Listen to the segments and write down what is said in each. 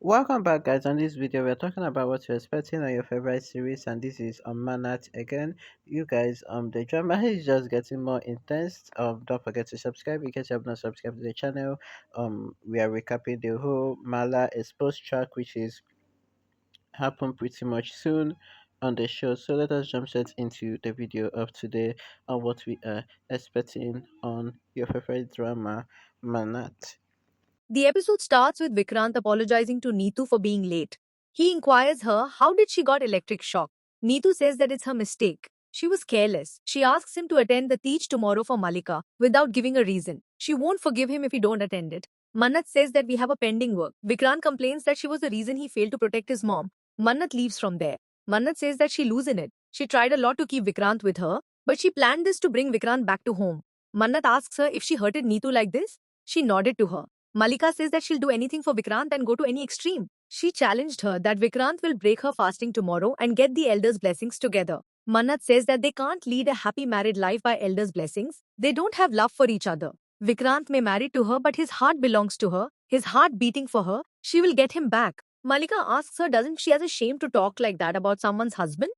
Welcome back, guys. On this video, we're talking about what you're expecting on your favorite series, and this is Manat again. You guys, the drama is just getting more intense. Don't forget to subscribe in case you have not subscribed to the channel. We are recapping the whole Mala exposed track, which is happen pretty much soon on the show. So let us jump straight into the video of today on what we are expecting on your favorite drama, Manat. The episode starts with Vikrant apologizing to Neetu for being late. He inquires her how did she got electric shock. Neetu says that it's her mistake. She was careless. She asks him to attend the teach tomorrow for Malika without giving a reason. She won't forgive him if he don't attend it. Mannat says that we have a pending work. Vikrant complains that she was the reason he failed to protect his mom. Mannat leaves from there. Mannat says that she lose in it. She tried a lot to keep Vikrant with her, but she planned this to bring Vikrant back to home. Mannat asks her if she hurted Neetu like this. She nodded to her. Malika says that she'll do anything for Vikrant and go to any extreme. She challenged her that Vikrant will break her fasting tomorrow and get the elders' blessings together. Mannat says that they can't lead a happy married life by elders' blessings. They don't have love for each other. Vikrant may marry to her, but his heart belongs to her. His heart beating for her. She will get him back. Malika asks her, doesn't she has a shame to talk like that about someone's husband?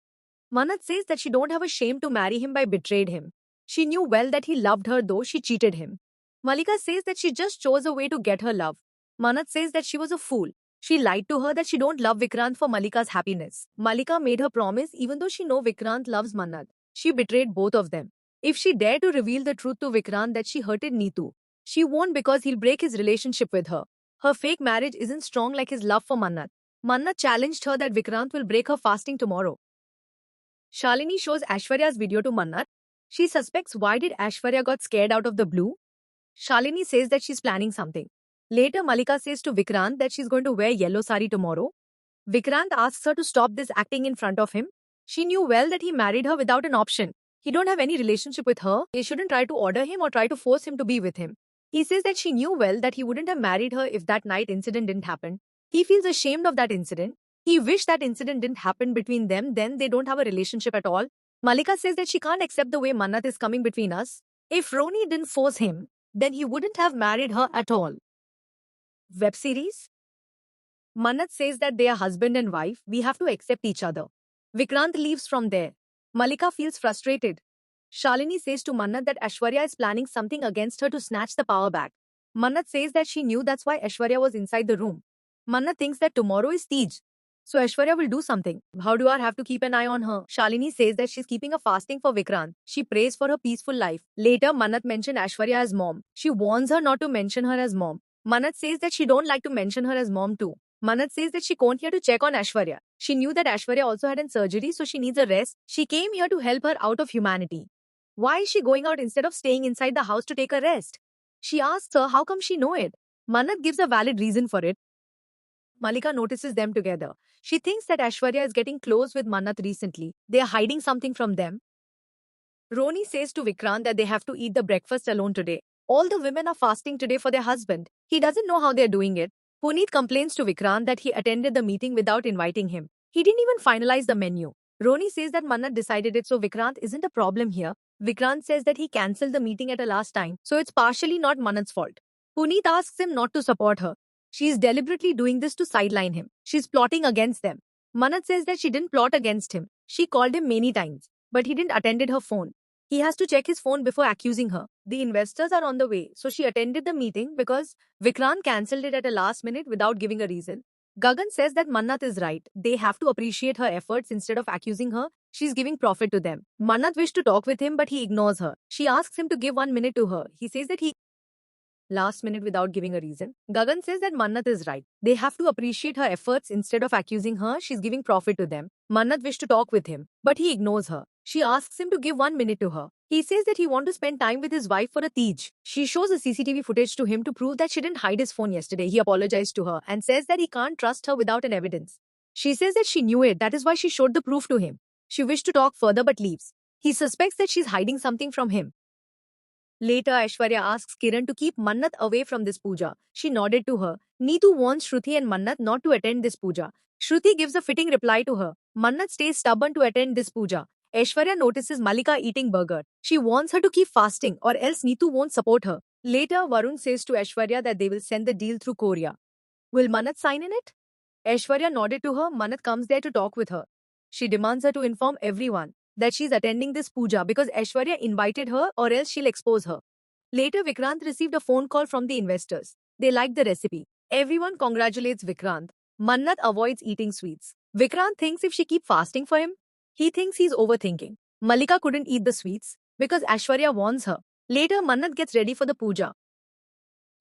Mannat says that she don't have a shame to marry him by betrayed him. She knew well that he loved her though she cheated him. Malika says that she just chose a way to get her love. Mannat says that she was a fool. She lied to her that she don't love Vikrant for Malika's happiness. Malika made her promise even though she know Vikrant loves Mannat. She betrayed both of them. If she dare to reveal the truth to Vikrant that she hurted Neetu, she won't because he'll break his relationship with her. Her fake marriage isn't strong like his love for Mannat. Mannat challenged her that Vikrant will break her fasting tomorrow. Shalini shows Ashwarya's video to Mannat. She suspects why did Ashwarya got scared out of the blue. Shalini says that she's planning something. Later, Malika says to Vikrant that she's going to wear yellow sari tomorrow. Vikrant asks her to stop this acting in front of him. She knew well that he married her without an option. He don't have any relationship with her. He shouldn't try to order him or try to force him to be with him. He says that she knew well that he wouldn't have married her if that night incident didn't happen. He feels ashamed of that incident. He wished that incident didn't happen between them, then they don't have a relationship at all. Malika says that she can't accept the way Mannat is coming between us. If Roni didn't force him, then he wouldn't have married her at all. Web series? Mannat says that they are husband and wife, we have to accept each other. Vikrant leaves from there. Malika feels frustrated. Shalini says to Mannat that Ashwarya is planning something against her to snatch the power back. Mannat says that she knew that's why Ashwarya was inside the room. Mannat thinks that tomorrow is Tej. So Ashwarya will do something. How do I have to keep an eye on her? Shalini says that she's keeping a fasting for Vikrant. She prays for her peaceful life. Later, Mannat mentioned Ashwarya as mom. She warns her not to mention her as mom. Mannat says that she don't like to mention her as mom too. Mannat says that she came here to check on Ashwarya. She knew that Ashwarya also had an surgery, so she needs a rest. She came here to help her out of humanity. Why is she going out instead of staying inside the house to take a rest? She asks her how come she know it. Mannat gives a valid reason for it. Malika notices them together. She thinks that Ashwarya is getting close with Mannat recently. They are hiding something from them. Roni says to Vikrant that they have to eat the breakfast alone today. All the women are fasting today for their husband. He doesn't know how they're doing it. Puneet complains to Vikrant that he attended the meeting without inviting him. He didn't even finalize the menu. Roni says that Mannat decided it, so Vikrant isn't a problem here. Vikrant says that he cancelled the meeting at a last time, so it's partially not Mannat's fault. Puneet asks him not to support her. She is deliberately doing this to sideline him. She's plotting against them. Mannat says that she didn't plot against him. She called him many times, but he didn't attended her phone. He has to check his phone before accusing her. The investors are on the way, so she attended the meeting because Vikrant cancelled it at a last minute without giving a reason. Gagan says that Mannat is right. They have to appreciate her efforts instead of accusing her. She's giving profit to them. Mannat wished to talk with him, but he ignores her. She asks him to give 1 minute to her. He says that he last minute without giving a reason. Gagan says that Mannat is right. They have to appreciate her efforts instead of accusing her. She's giving profit to them. Mannat wished to talk with him, but he ignores her. She asks him to give 1 minute to her. He says that he wants to spend time with his wife for a Tej. She shows the CCTV footage to him to prove that she didn't hide his phone yesterday. He apologized to her and says that he can't trust her without an evidence. She says that she knew it, that is why she showed the proof to him. She wished to talk further but leaves. He suspects that she's hiding something from him. Later, Aishwarya asks Kiran to keep Mannat away from this puja. She nodded to her. Neetu warns Shruti and Mannat not to attend this puja. Shruti gives a fitting reply to her. Mannat stays stubborn to attend this puja. Aishwarya notices Malika eating burger. She warns her to keep fasting or else Neetu won't support her. Later, Varun says to Aishwarya that they will send the deal through Korea. Will Mannat sign in it? Aishwarya nodded to her. Mannat comes there to talk with her. She demands her to inform everyone that she's attending this puja because Aishwarya invited her or else she'll expose her. Later, Vikrant received a phone call from the investors. They liked the recipe. Everyone congratulates Vikrant. Mannat avoids eating sweets. Vikrant thinks if she keep fasting for him, he thinks he's overthinking. Malika couldn't eat the sweets because Aishwarya warns her. Later, Mannat gets ready for the puja.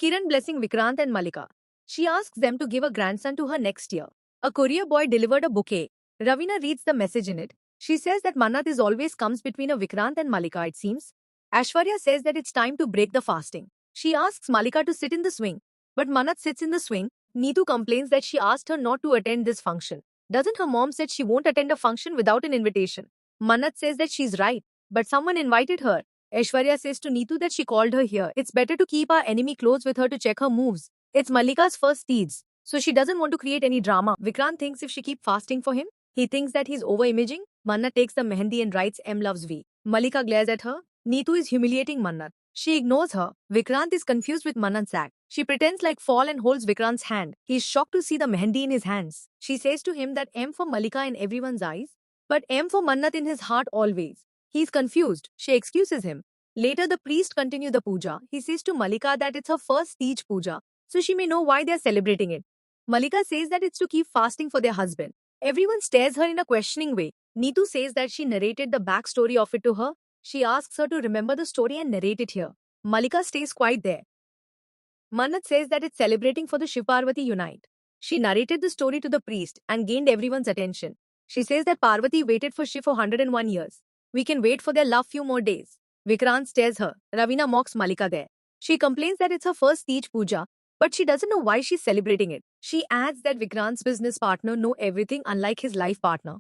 Kiran blessing Vikrant and Malika. She asks them to give a grandson to her next year. A courier boy delivered a bouquet. Ravina reads the message in it. She says that Mannat is always comes between a Vikrant and Malika, it seems. Aishwarya says that it's time to break the fasting. She asks Malika to sit in the swing. But Mannat sits in the swing. Neetu complains that she asked her not to attend this function. Doesn't her mom said she won't attend a function without an invitation? Mannat says that she's right, but someone invited her. Aishwarya says to Neetu that she called her here. It's better to keep our enemy close with her to check her moves. It's Malika's first deeds, so she doesn't want to create any drama. Vikrant thinks if she keep fasting for him, he thinks that he's over-imaging. Manna takes the mehendi and writes M loves V. Malika glares at her. Neetu is humiliating Mannat. She ignores her. Vikrant is confused with Mannat's act. She pretends like fall and holds Vikrant's hand. He is shocked to see the mehendi in his hands. She says to him that M for Malika in everyone's eyes, but M for Mannat in his heart always. He is confused. She excuses him. Later, the priest continues the puja. He says to Malika that it's her first Tej puja, so she may know why they are celebrating it. Malika says that it's to keep fasting for their husband. Everyone stares her in a questioning way. Neetu says that she narrated the backstory of it to her. She asks her to remember the story and narrate it here. Malika stays quiet there. Mannat says that it's celebrating for the Shiv-Parvati unite. She narrated the story to the priest and gained everyone's attention. She says that Parvati waited for Shiv for 101 years. We can wait for their love few more days. Vikrant stares her. Ravina mocks Malika there. She complains that it's her first Tej puja, but she doesn't know why she's celebrating it. She adds that Vikrant's business partner know everything unlike his life partner.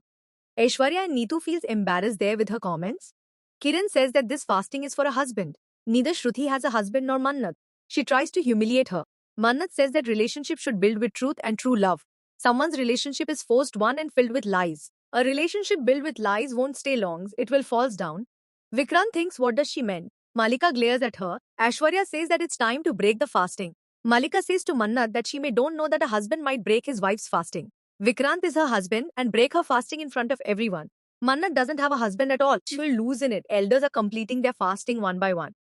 Aishwarya and Neetu feels embarrassed there with her comments. Kiran says that this fasting is for a husband. Neither Shruti has a husband nor Mannat. She tries to humiliate her. Mannat says that relationship should build with truth and true love. Someone's relationship is forced one and filled with lies. A relationship built with lies won't stay long, it will falls down. Vikrant thinks what does she mean? Malika glares at her. Aishwarya says that it's time to break the fasting. Malika says to Mannat that she may don't know that a husband might break his wife's fasting. Vikrant is her husband and break her fasting in front of everyone. Mannat doesn't have a husband at all. She will lose in it. Elders are completing their fasting one by one.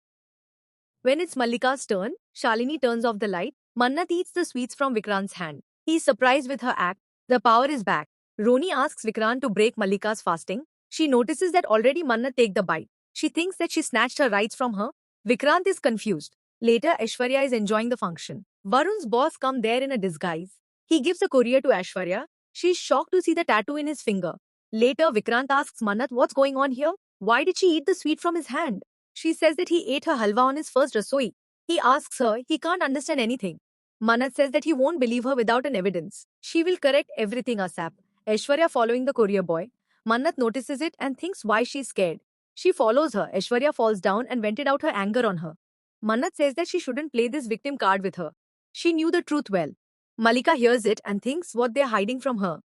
When it's Malika's turn, Shalini turns off the light. Mannat eats the sweets from Vikrant's hand. He is surprised with her act. The power is back. Roni asks Vikrant to break Malika's fasting. She notices that already Mannat take the bite. She thinks that she snatched her rights from her. Vikrant is confused. Later, Aishwarya is enjoying the function. Varun's boss come there in a disguise. He gives a courier to Aishwarya. She is shocked to see the tattoo in his finger. Later, Vikrant asks Mannat what's going on here. Why did she eat the sweet from his hand? She says that he ate her halwa on his first rasoi. He asks her, he can't understand anything. Mannat says that he won't believe her without an evidence. She will correct everything ASAP. Aishwarya following the courier boy. Mannat notices it and thinks why she's scared. She follows her. Aishwarya falls down and vented out her anger on her. Mannat says that she shouldn't play this victim card with her. She knew the truth well. Malika hears it and thinks what they're hiding from her.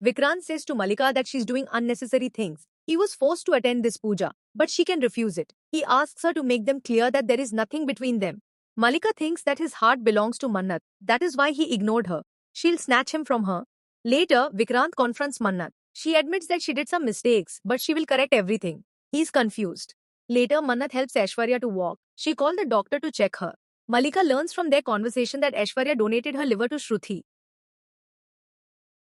Vikrant says to Malika that she's doing unnecessary things. He was forced to attend this puja, but she can refuse it. He asks her to make them clear that there is nothing between them. Malika thinks that his heart belongs to Mannat. That is why he ignored her. She'll snatch him from her. Later, Vikrant confronts Mannat. She admits that she did some mistakes, but she will correct everything. He's confused. Later, Mannat helps Aishwarya to walk. She called the doctor to check her. Malika learns from their conversation that Aishwarya donated her liver to Shruti.